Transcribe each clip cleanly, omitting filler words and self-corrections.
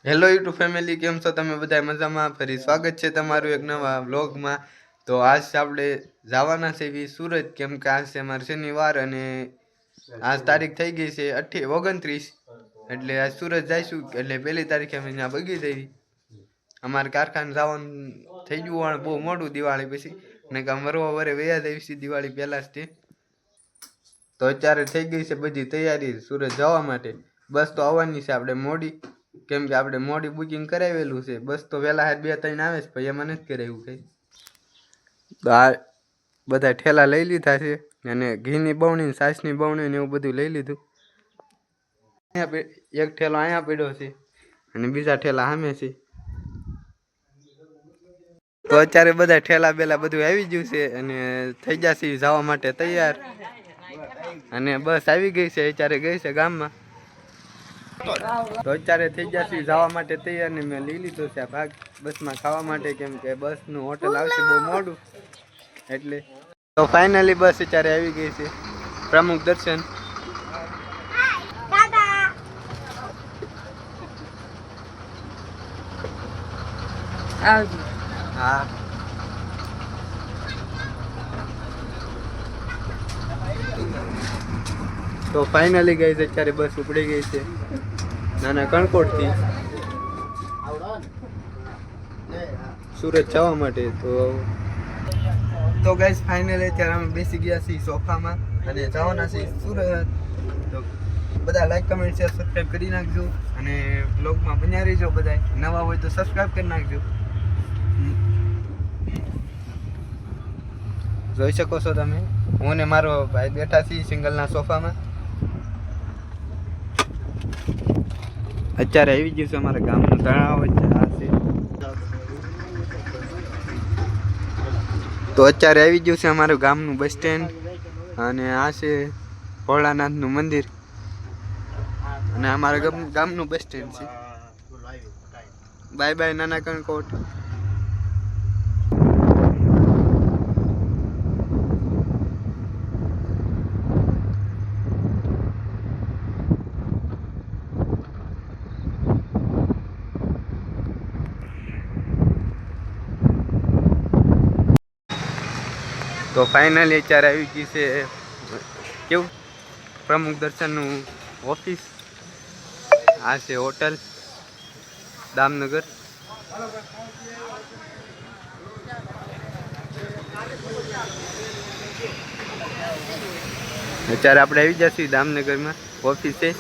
Hello YouTube family, કેમ છો તમે બધા? મજામાં? ફરી સ્વાગત છે તમારું એક નવા વ્લોગમાં. તો આજ આપણે જવાના છે સુરત, કેમ કે આજ છે અમારે શનિવાર અને આજ તારીખ થઈ ગઈ છે 29, એટલે આજ સુરત જઈશું. એટલે 1 તારીખે અમે ત્યાં બગી દેવી. અમારે કારખાને જવાનું થઈ ગયું બહુ મોડું દિવાળી પછી, ને કે મરવા વરે વયા દેવી દિવાળી પહેલા જ તે. તો અત્યારે થઈ ગઈ છે બધી તૈયારી સુરત જવા માટે. બસ તો આવવાની છે આપણે મોડી, કેમ કે આપણે મોડી બુકિંગ કરાવેલું છે. બસ તો વહેલા 2-3 આવે છે, ભાઈ એમાં નથી કરાવ્યું કંઈ. તો આ બધા ઠેલા લઈ લીધા છે, અને ઘીની બવણી, છાશની બવણી ને એવું બધું લઈ લીધું. એક ઠેલો અહીંયા પડ્યો છે અને બીજા ઠેલા સામે છે. તો અત્યારે બધા ઠેલા બેલા બધું આવી ગયું છે અને થઈ જશે જવા માટે તૈયાર. અને બસ આવી ગઈ છે, અત્યારે ગઈ છે ગામમાં. તો અત્યારે થઈ જશે જવા માટે તૈયાર ને મેં લઈ લીધો છે આ ભાગ બસમાં ખાવા માટે, કેમ કે બસનું હોટલ આવશે બહુ મોડું એટલે. તો ફાઇનલી બસ અત્યારે આવી ગઈ છે પ્રમુખ દર્શન. હા, તો ફાઇનલી ગઈ છે અત્યારે બસ ઉપડી ગઈ છે નાના કણકોટથી સુરત જવા માટે. તો ગાઈસ ફાઇનલી અત્યારે અમે બેસી ગયા છીએ સોફામાં અને જવાના છીએ સુરત. તો બધા લાઈક, કમેન્ટ, શેર, સબસ્ક્રાઈબ કરી નાખજો અને બ્લોગમાં બન્યા રહીજો. બધા નવા હોય તો સબસ્ક્રાઈબ કરી નાખજો. જોઈ શકો છો તમે, હું ને મારો ભાઈ બેઠા છીએ સિંગલના સોફામાં. અત્યારે આવી ગયું છે અમારા ગામનું તળાવ વચ્ચે આ છે. તો અત્યારે આવી ગયું છે અમારું ગામનું બસ સ્ટેન્ડ અને આ છે ભોળાનાથનું મંદિર અને અમારા ગામનું બસ સ્ટેન્ડ છે. બાય બાય નાના કણકોટ. તો ફાઇનલી અત્યારે આવી ગઈ છે કેવું પ્રમુખ દર્શનનું ઓફિસ. આ છે હોટલ દામનગર. અત્યારે આપણે આવી જઈએ દામનગરમાં ઓફિસે.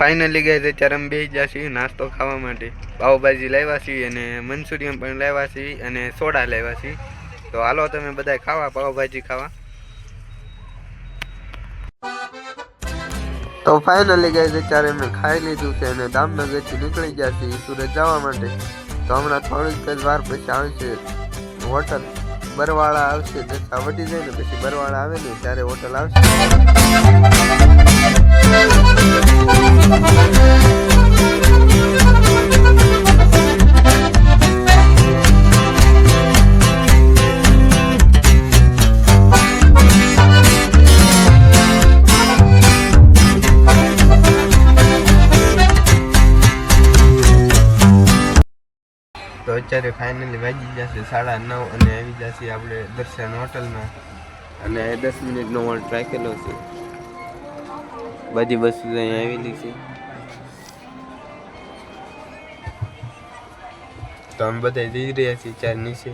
ફાઇનલી ગઈ અત્યારે અમે બેસી ગયા છીએ નાસ્તો ખાવા માટે. પાવભાજી લાવ્યા છીએ અને મંચુરિયન પણ લાવ્યા છીએ અને સોડા લાવ્યા છીએ. તો હાલો તમે બધા ખાવા, પાવભાજી ખાવા. તો ફાઇનલી ગઈ અત્યારે અમે ખાઈ લીધું છે અને દામનગરથી નીકળી ગયા છીએ સુરત જવા માટે. તો હમણાં થોડીક જ વાર પછી આવશે હોટલ. બરવાળા આવશે, દસા વટી જાય ને પછી બરવાળા આવે ને ત્યારે હોટલ આવશે. તો અત્યારે ફાઇનલી વાગી જશે 9:30 અને આવી જશે આપણે દર્શન હોટલમાં. અને 10 મિનિટનો હોલ્ટ રાખેલો છે. બધી વસ્તુ અહીંયા આવેલી છે. તો અમે બધા જઈ રહ્યા છીએ 4 નીચે.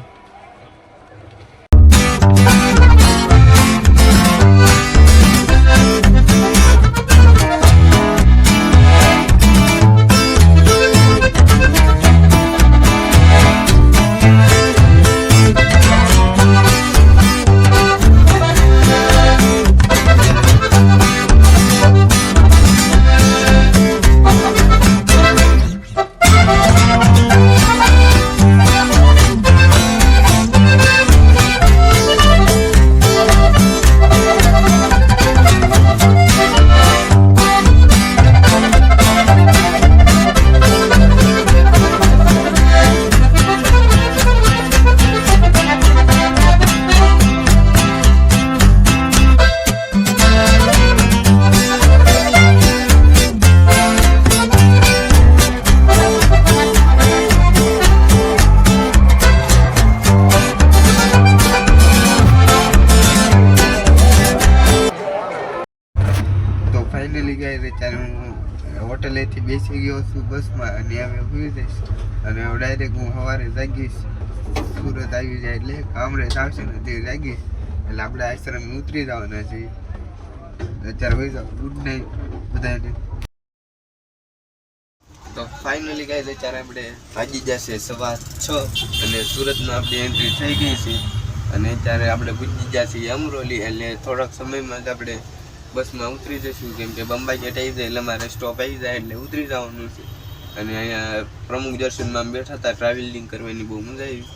હું હોટલેથી બેસી ગયો છું બસમાં અને હવે સુઈ જઈશ અને ડાયરેક્ટ હું સવારે જાગીશ. સુરત આવી જાય એટલે કામરેજ આવશે ને તે જાગીશ એટલે આપણે આશ્રમ ઉતરી જવાના છીએ. અત્યારે હોય જાવ. ગુડ નાઇટ બધાને. તો ફાઇનલી ગાઈસ અત્યારે આપણે વાગી જશે 6:15 અને સુરતમાં આપણી એન્ટ્રી થઈ ગઈ છે અને અત્યારે આપણે પૂજી ગયા છીએ અમરોલી એટલે થોડાક સમયમાં જ આપણે બસમાં ઉતરી જઈશું કેમ કે બંબાઈ ગેટ આવી જાય એટલે અમારે સ્ટોપ આવી જાય એટલે ઉતરી જવાનું છે. અને અહીંયા પ્રમુખ દર્શનમાં બેઠા હતા, ટ્રાવેલિંગ કરવાની બહુ મજા આવી.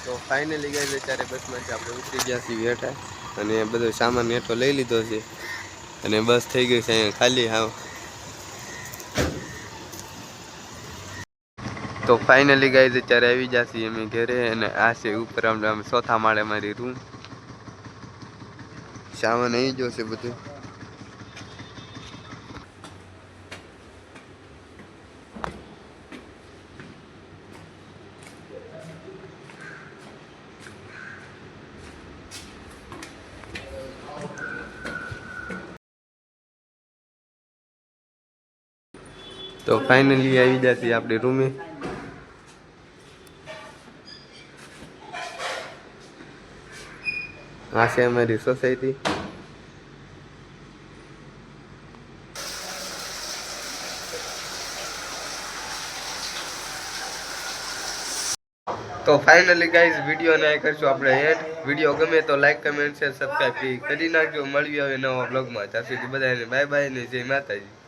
તો ફાઇનલી ગાઈસ અત્યારે બસમાંથી આપણે ઉતરી ગયા છીએ બેઠા અને બધો સામાન હેઠો લઈ લીધો છે અને બસ થઈ ગઈ છે અહીંયા ખાલી હાવ. તો ફાઇનલી ગાઈસ અત્યારે આવી જશે અમે ઘરે અને આ છે ઉપર આમ ચોથા માળે મારી રૂમ. સામાન આવી ગયો છે બધું. તો ફાઇનલી આવી જશે આપણી રૂમે. આ છે અમારી સોસાયટી. તો ફાઇનલી ગાઈઝ વિડીયોને કરશું આપણે એડ. વિડીયો ગમે તો લાઈક કમેન્ટ શેર સબસ્ક્રાઈબ કરી નાખજો. મળવી હવે નવા બ્લોગમાં. ત્યાં સુધી બધાને બાય બાય ને જય માતાજી.